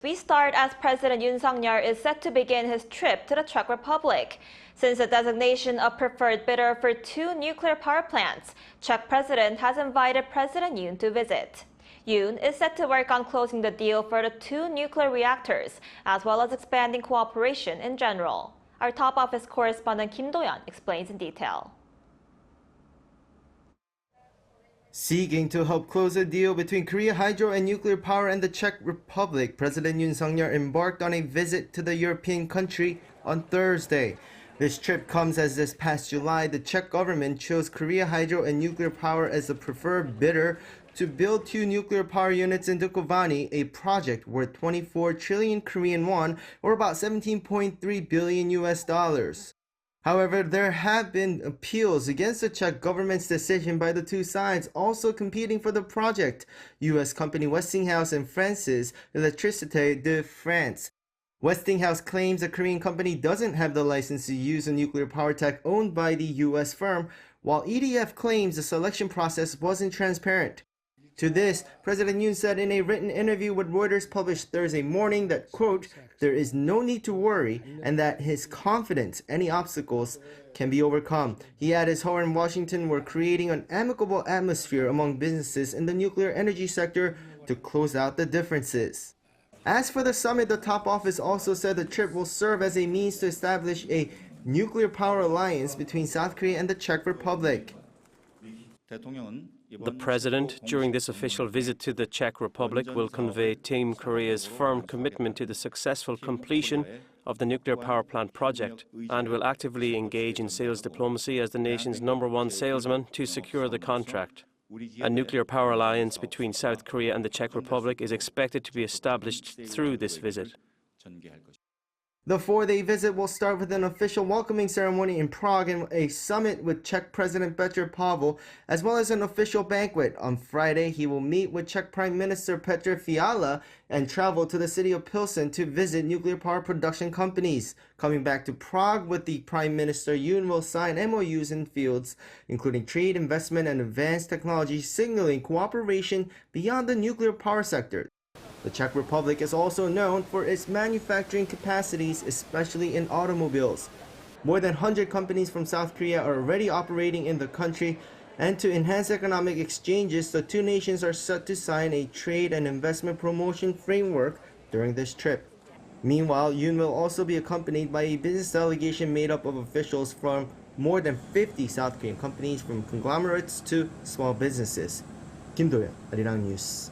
We start as President Yoon Suk Yeol is set to begin his trip to the Czech Republic. Since the designation of preferred bidder for 2 nuclear power plants, Czech President has invited President Yoon to visit. Yoon is set to work on closing the deal for the 2 nuclear reactors, as well as expanding cooperation in general. Our top office correspondent Kim Do-yeon explains in detail. Seeking to help close a deal between Korea hydro and nuclear power and the Czech Republic, President Yoon Suk Yeol embarked on a visit to the European country on Thursday. This trip comes as this past July, the Czech government chose Korea hydro and nuclear power as the preferred bidder to build 2 nuclear power units in Dukovany, a project worth 24 trillion Korean won, or about $17.3 billion US. However, there have been appeals against the Czech government's decision by the 2 sides also competing for the project, U.S. company Westinghouse and France's Électricité de France. Westinghouse claims the Korean company doesn't have the license to use a nuclear power tech owned by the U.S. firm, while EDF claims the selection process wasn't transparent. To this, President Yoon said in a written interview with Reuters published Thursday morning that, quote, there is no need to worry and that his confidence any obstacles can be overcome. He added Seoul and Washington were creating an amicable atmosphere among businesses in the nuclear energy sector to close out the differences. As for the summit, the top office also said the trip will serve as a means to establish a nuclear power alliance between South Korea and the Czech Republic. The President, during this official visit to the Czech Republic, will convey Team Korea's firm commitment to the successful completion of the nuclear power plant project and will actively engage in sales diplomacy as the nation's #1 salesman to secure the contract. A nuclear power alliance between South Korea and the Czech Republic is expected to be established through this visit. The 4-day visit will start with an official welcoming ceremony in Prague and a summit with Czech President Petr Pavel, as well as an official banquet. On Friday, he will meet with Czech Prime Minister Petr Fiala and travel to the city of Pilsen to visit nuclear power production companies. Coming back to Prague with the Prime Minister, Yoon will sign MOUs in fields including trade, investment, and advanced technology, signaling cooperation beyond the nuclear power sector. The Czech Republic is also known for its manufacturing capacities, especially in automobiles. More than 100 companies from South Korea are already operating in the country, and to enhance economic exchanges, the 2 nations are set to sign a trade and investment promotion framework during this trip. Meanwhile, Yoon will also be accompanied by a business delegation made up of officials from more than 50 South Korean companies, from conglomerates to small businesses. Kim Do-yeon, Arirang News.